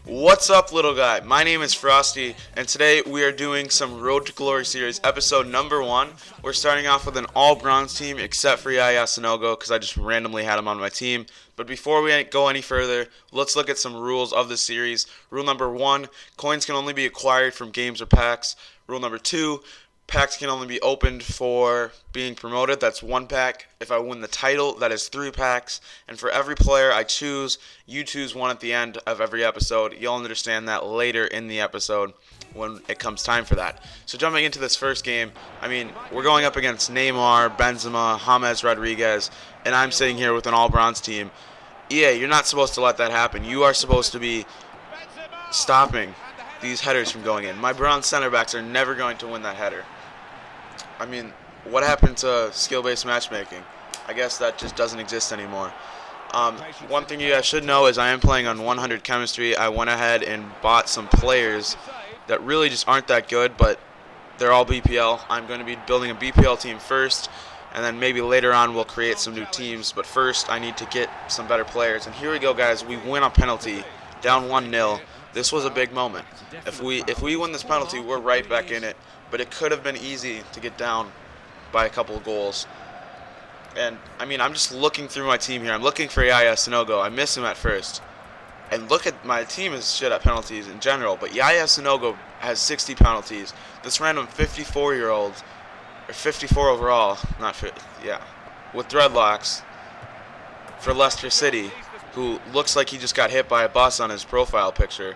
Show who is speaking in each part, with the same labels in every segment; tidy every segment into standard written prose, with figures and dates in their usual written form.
Speaker 1: What's up, little guy? My name is Frosty, and today we are doing some Road to Glory series, episode number 1. We're starting off with an all-bronze team, except for Yaya Sanogo, because I just randomly had him on my team. But before we go any further, let's look at some rules of the series. Rule number 1, coins can only be acquired from games or packs. Rule number 2, packs can only be opened for being promoted. That's 1 pack. If I win the title, that is 3 packs. And for every player I choose, you choose one at the end of every episode. You'll understand that later in the episode when it comes time for that. So jumping into this first game, we're going up against Neymar, Benzema, James Rodriguez, and I'm sitting here with an all-bronze team. EA, you're not supposed to let that happen. You are supposed to be stopping these headers from going in. My bronze center backs are never going to win that header. What happened to skill-based matchmaking? I guess that just doesn't exist anymore. One thing you guys should know is I am playing on 100 chemistry. I went ahead and bought some players that really just aren't that good, but they're all BPL. I'm going to be building a BPL team first, and then maybe later on we'll create some new teams. But first, I need to get some better players. And here we go, guys. We win a penalty, down 1-0. This was a big moment. If we win this penalty, we're right back in it. But it could have been easy to get down by a couple of goals. And, I'm just looking through my team here. I'm looking for Yaya Sanogo. I miss him at first. And look at my team is shit at penalties in general. But Yaya Sanogo has 60 penalties. This random 54-year-old, or 54 overall, with dreadlocks for Leicester City, who looks like he just got hit by a bus on his profile picture,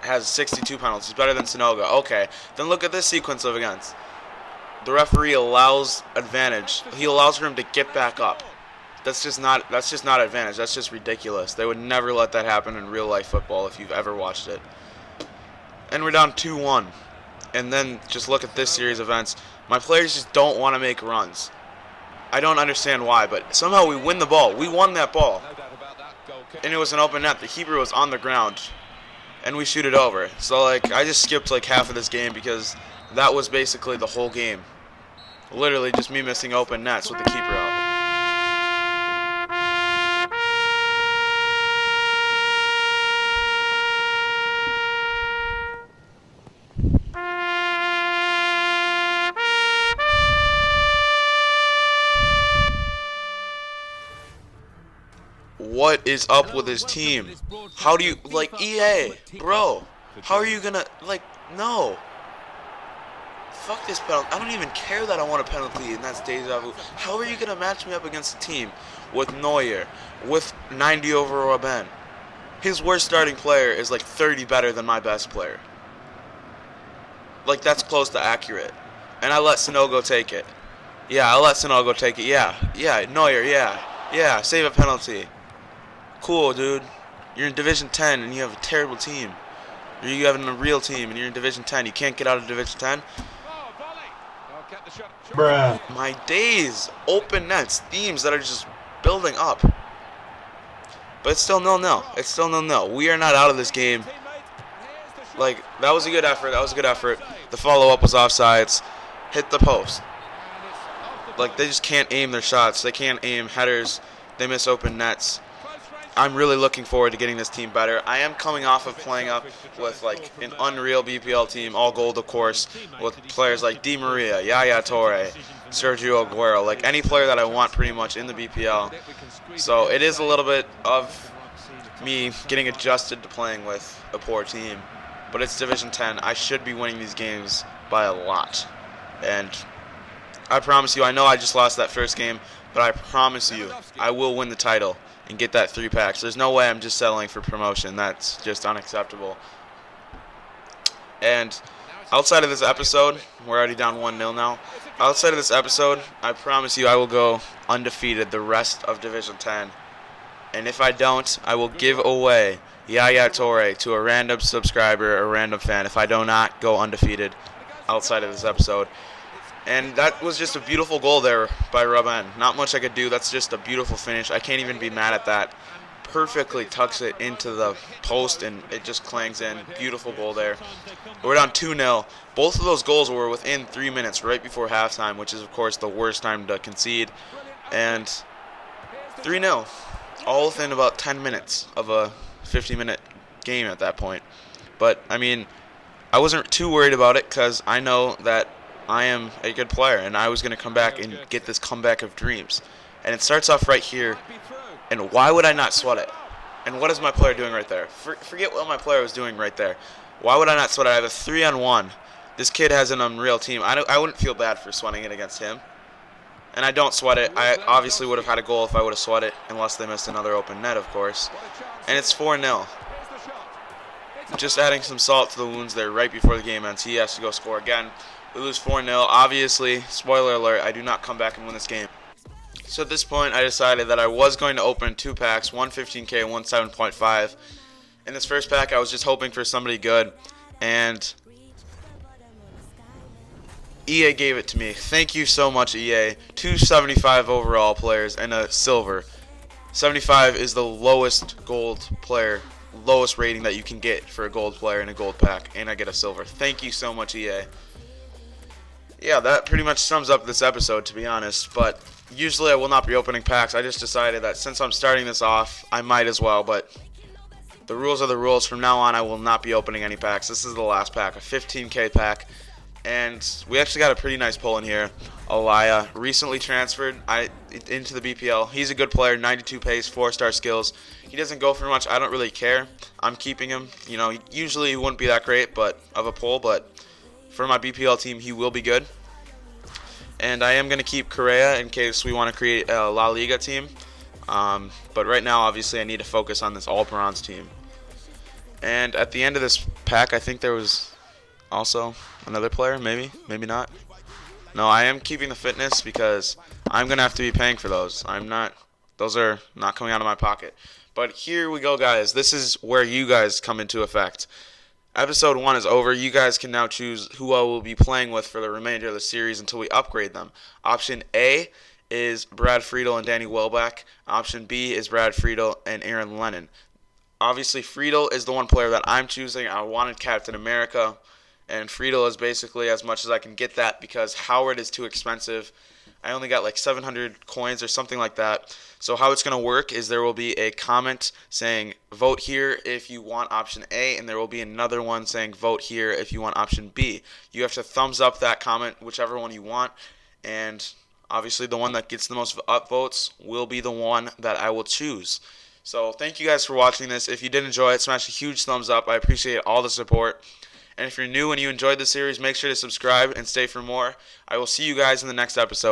Speaker 1: has 62 penalties, better than Sanogo. Okay, then look at this sequence of events. The referee allows advantage. He allows for him to get back up. That's just not advantage. That's just ridiculous. They would never let that happen in real life football if you've ever watched it. And we're down 2-1. And then just look at this series of events. My players just don't want to make runs. I don't understand why, but somehow we win the ball. We won that ball. And it was an open net. The keeper was on the ground. And we shoot it over. So, I just skipped, half of this game because that was basically the whole game. Literally just me missing open nets with the keeper out. What is up with his team? How do you, EA, bro, how are you gonna, no. Fuck this penalty. I don't even care that I want a penalty, and that's deja vu. How are you gonna match me up against a team with Neuer, with 90 overall Ben? His worst starting player is 30 better than my best player. That's close to accurate. And I let Sanogo take it. Yeah, I let Sanogo take it. Yeah, Neuer, yeah, save a penalty. Cool, dude. You're in Division 10 and you have a terrible team. Or you have a real team and you're in Division 10. You can't get out of Division 10?
Speaker 2: Bruh.
Speaker 1: My days. Open nets. Themes that are just building up. But it's still 0-0. It's still 0-0. We are not out of this game. That was a good effort. The follow-up was offsides. Hit the post. They just can't aim their shots. They can't aim headers. They miss open nets. I'm really looking forward to getting this team better. I am coming off of playing up with an unreal BPL team, all gold of course, with players like Di Maria, Yaya Toure, Sergio Aguero, any player that I want pretty much in the BPL. So it is a little bit of me getting adjusted to playing with a poor team, but it's Division 10. I should be winning these games by a lot, and I promise you, I know I just lost that first game, but I promise you, I will win the title and get that 3 packs. There's no way I'm just settling for promotion. That's just unacceptable. And outside of this episode, we're already down 1-0 now. Outside of this episode, I promise you I will go undefeated the rest of Division 10. And if I don't, I will give away Yaya Toure to a random subscriber, a random fan, if I do not go undefeated outside of this episode. And that was just a beautiful goal there by Robben. Not much I could do. That's just a beautiful finish. I can't even be mad at that. Perfectly tucks it into the post, and it just clangs in. Beautiful goal there. We're down 2-0. Both of those goals were within 3 minutes right before halftime, which is, of course, the worst time to concede. And 3-0. All within about 10 minutes of a 50-minute game at that point. But, I mean, I wasn't too worried about it because I know that I am a good player, and I was going to come back and get this comeback of dreams. And it starts off right here, and why would I not sweat it? And what is my player doing right there? Forget what my player was doing right there. Why would I not sweat it? I have a 3-on-1. This kid has an unreal team. I wouldn't feel bad for sweating it against him. And I don't sweat it. I obviously would have had a goal if I would have sweat it, unless they missed another open net, of course. And it's 4-0. Just adding some salt to the wounds there right before the game ends. He has to go score again. We lose 4-0. Obviously, spoiler alert, I do not come back and win this game. So at this point, I decided that I was going to open 2 packs, one 15K and one 7.5. In this first pack, I was just hoping for somebody good, and EA gave it to me. Thank you so much, EA. 275 overall players and a silver. 75 is the lowest gold player, lowest rating that you can get for a gold player in a gold pack, and I get a silver. Thank you so much, EA. Yeah, that pretty much sums up this episode, to be honest, but usually I will not be opening packs. I just decided that since I'm starting this off, I might as well, but the rules are the rules. From now on, I will not be opening any packs. This is the last pack, a 15K pack, and we actually got a pretty nice pull in here. Alaya, recently transferred into the BPL. He's a good player, 92 pace, 4-star skills. He doesn't go for much. I don't really care. I'm keeping him. You know, usually he wouldn't be that great of a pull, but for my BPL team, he will be good. And I am going to keep Correa in case we want to create a La Liga team. But right now, obviously, I need to focus on this all-bronze team. And at the end of this pack, I think there was also another player, maybe not. No, I am keeping the fitness because I'm going to have to be paying for those. Those are not coming out of my pocket. But here we go, guys. This is where you guys come into effect. Episode 1 is over. You guys can now choose who I will be playing with for the remainder of the series until we upgrade them. Option A is Brad Friedel and Danny Welbeck. Option B is Brad Friedel and Aaron Lennon. Obviously, Friedel is the one player that I'm choosing. I wanted Captain America, and Friedel is basically as much as I can get that because Howard is too expensive. I only got like 700 coins or something like that. So how it's going to work is there will be a comment saying vote here if you want option A, and there will be another one saying vote here if you want option B. You have to thumbs up that comment, whichever one you want, and obviously the one that gets the most upvotes will be the one that I will choose. So thank you guys for watching this. If you did enjoy it, smash a huge thumbs up. I appreciate all the support. And if you're new and you enjoyed the series, make sure to subscribe and stay for more. I will see you guys in the next episode.